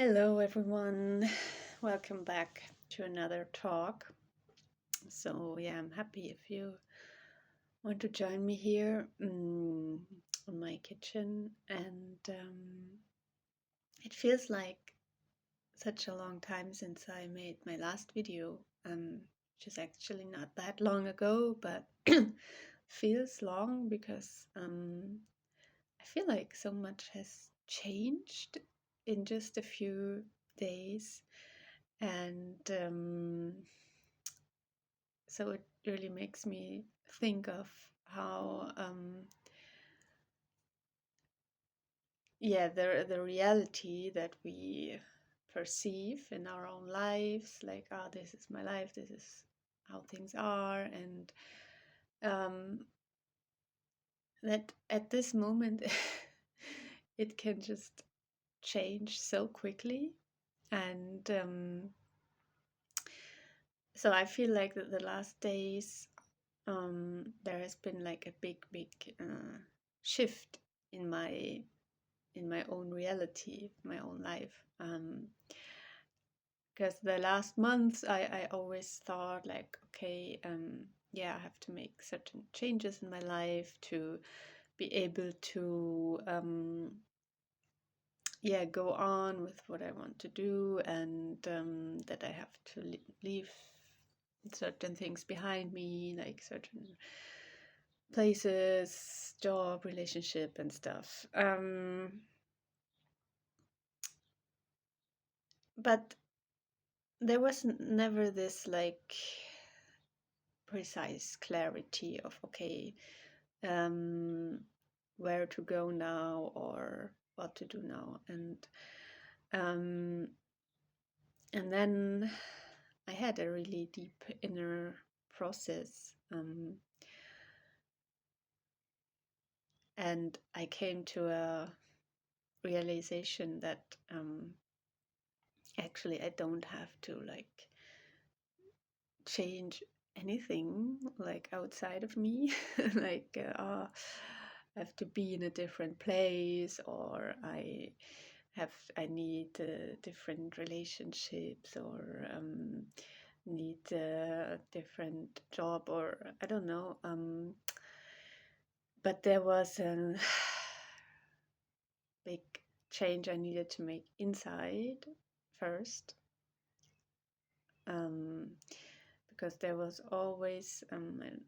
Hello, everyone. Welcome back to another talk. I'm happy if you want to join me here on my kitchen. And it feels like such a long time since I made my last video, which is actually not that long ago, but feels long because I feel like so much has changed in just a few days. And so it really makes me think of how the reality that we perceive in our own lives, like, oh, this is my life, this is how things are, and um, that at this moment it can just change so quickly. And so I feel like that the last days there has been like a big shift in my own reality, my own life. Because the last months, I always thought like, okay, yeah, I have to make certain changes in my life to be able to go on with what I want to do, and that I have to leave certain things behind me, like certain places, job, relationship, and stuff. But there was never this like precise clarity of, okay, um, where to go now or what to do now. Um, and then I had a really deep inner process. And I came to a realization that actually I don't have to like change anything like outside of me. Like I have to be in a different place, or I need different relationships, or need a different job, or I don't know. But there was a big change I needed to make inside first, because there was always,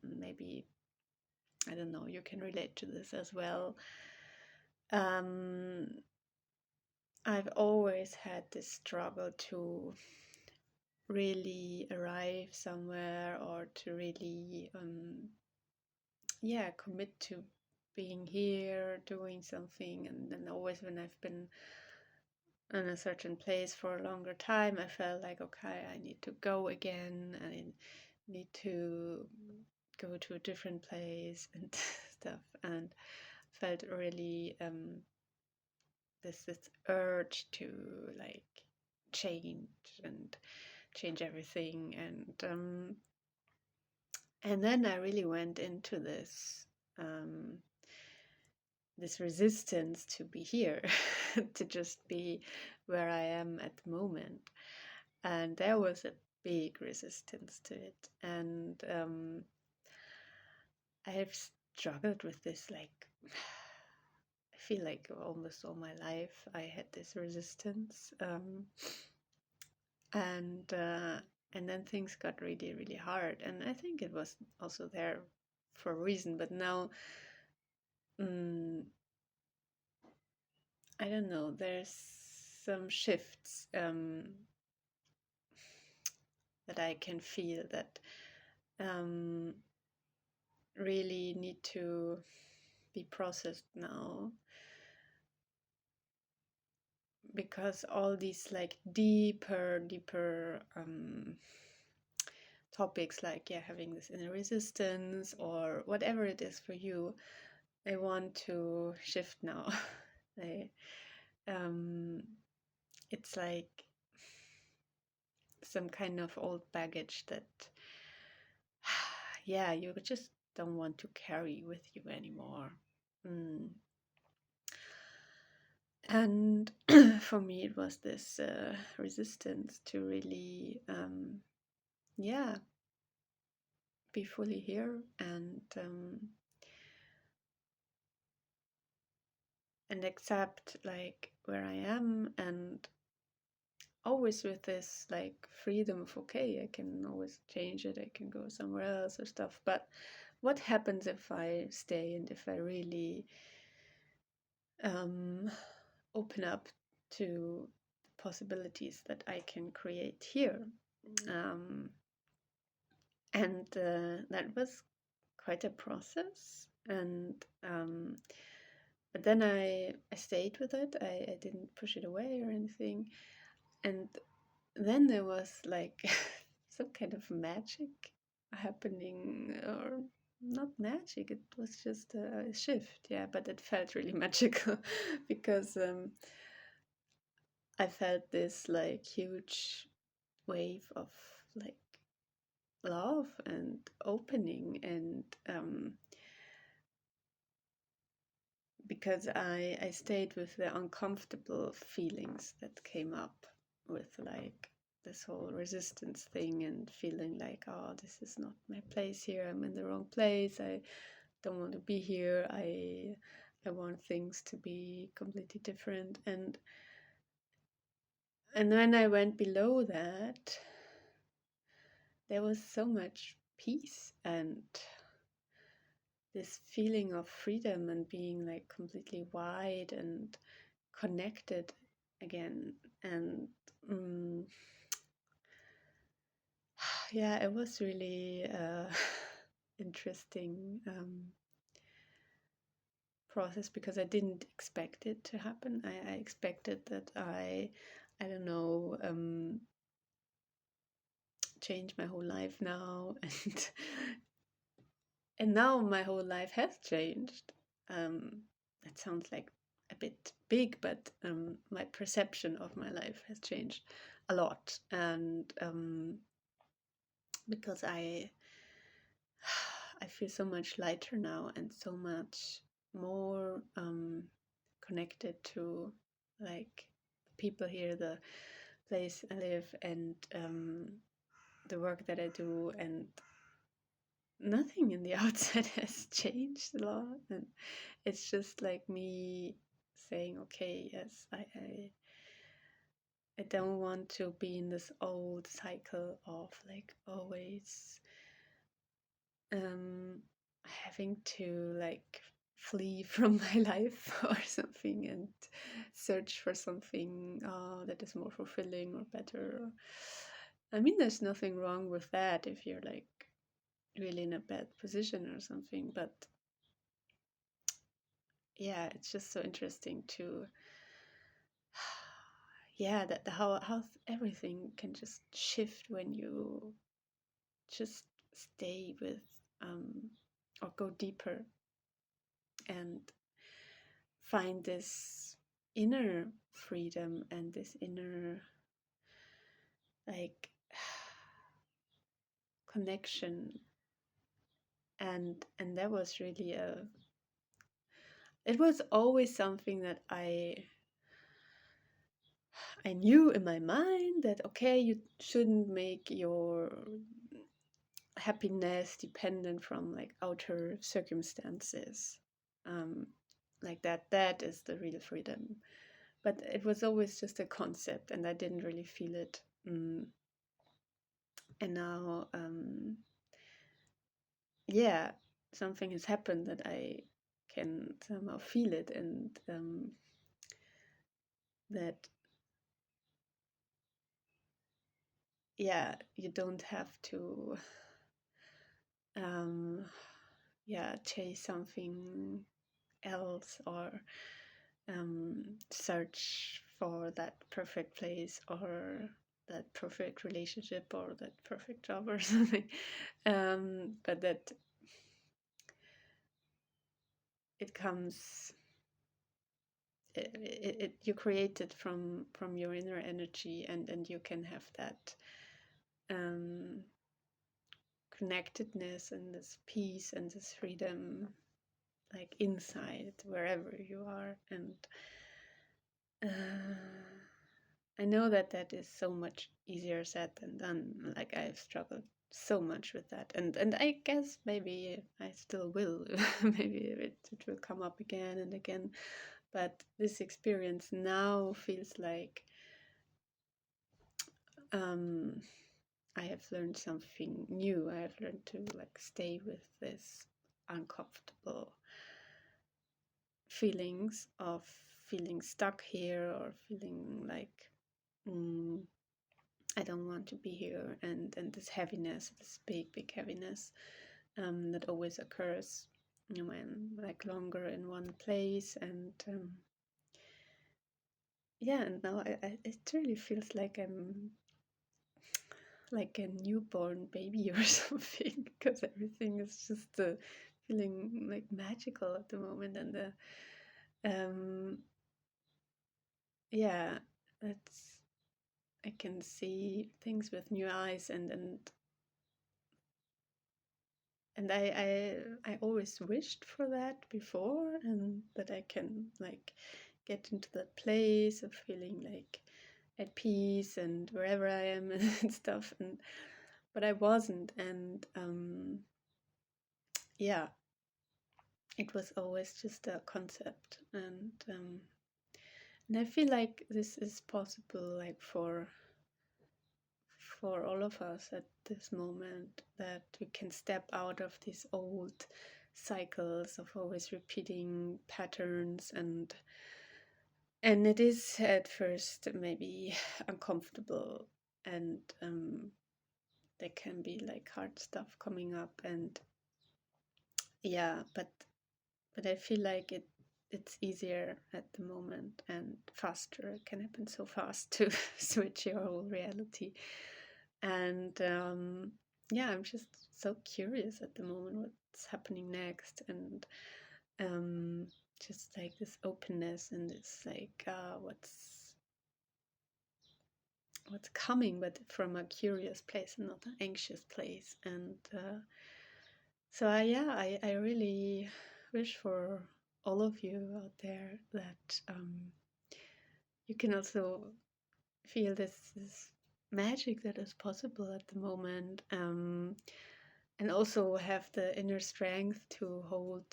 maybe, I don't know, you can relate to this as well. I've always had this struggle to really arrive somewhere, or to really, commit to being here, doing something. And then always when I've been in a certain place for a longer time, I felt like, okay, I need to go again. I need to go to a different place and stuff. And felt really this urge to like change and change everything. And then I really went into this resistance to be here, to just be where I am at the moment. And there was a big resistance to it. And I have struggled with this, like, I feel like almost all my life I had this resistance. And then things got really, really hard. And I think it was also there for a reason. But now, I don't know, there's some shifts that I can feel that really need to be processed now, because all these like deeper topics, like having this inner resistance or whatever it is for you, I want to shift now. It's like some kind of old baggage that you just don't want to carry with you anymore. And for me, it was this resistance to really, yeah, be fully here and accept like where I am, and always with this like freedom of, okay, I can always change it, I can go somewhere else or stuff. But what happens if I stay, and if I really um, open up to the possibilities that I can create here? Um, and that was quite a process. And but then I stayed with it. I didn't push it away or anything. And then there was like some kind of magic happening, or not magic, it was just a shift, yeah, but it felt really magical because I felt this like huge wave of like love and opening, and because I stayed with the uncomfortable feelings that came up with like this whole resistance thing, and feeling like, oh, this is not my place here, I'm in the wrong place, I don't want to be here, I want things to be completely different. And when I went below that, there was so much peace and this feeling of freedom, and being like completely wide and connected again. And mm, yeah, it was really interesting process, because I didn't expect it to happen. I expected that I don't know, change my whole life now, and now my whole life has changed. That sounds like a bit big, but my perception of my life has changed a lot. And because I feel so much lighter now, and so much more connected to like people here, the place I live, and the work that I do, and nothing in the outside has changed a lot. And it's just like me saying, okay, yes, I don't want to be in this old cycle of like always having to like flee from my life or something, and search for something that is more fulfilling or better. I mean, there's nothing wrong with that if you're like really in a bad position or something, but yeah, it's just so interesting to yeah, that how everything can just shift when you just stay with or go deeper and find this inner freedom and this inner like connection. And that was really a it was always something that I knew in my mind, that okay, you shouldn't make your happiness dependent from like outer circumstances, um, like that is the real freedom. But it was always just a concept, and I didn't really feel it. And now yeah, something has happened that I can somehow feel it, and that yeah, you don't have to um, yeah, chase something else, or search for that perfect place, or that perfect relationship, or that perfect job or something. But that it comes, you create it from your inner energy, and you can have that um, connectedness, and this peace, and this freedom like inside wherever you are. And I know that that is so much easier said than done. Like I've struggled so much with that, and I guess maybe I still will. Maybe it will come up again and again. But this experience now feels like um, I have learned something new. I have learned to like stay with this uncomfortable feelings of feeling stuck here or feeling like mm, I don't want to be here, and this heaviness, this big heaviness that always occurs when I'm like longer in one place, and yeah, and now it really feels like I'm like a newborn baby or something, because everything is just feeling like magical at the moment, and um yeah, that's I can see things with new eyes, and I always wished for that before, and that I can like get into that place of feeling like at peace and wherever I am and stuff, and but I wasn't, and yeah, it was always just a concept, and I feel like this is possible, like for all of us at this moment, that we can step out of these old cycles of always repeating patterns, and it is at first maybe uncomfortable, and there can be like hard stuff coming up, and yeah, but I feel like it's easier at the moment and faster. It can happen so fast to switch your whole reality. And yeah, I'm just so curious at the moment what's happening next, and um, just like this openness and this like what's coming, but from a curious place and not an anxious place. And so yeah, I really wish for all of you out there that you can also feel this magic that is possible at the moment, and also have the inner strength to hold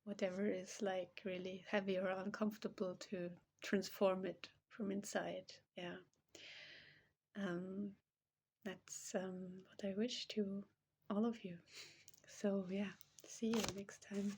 whatever is like really heavy or uncomfortable, to transform it from inside. Yeah, um, that's what I wish to all of you. So yeah, see you next time.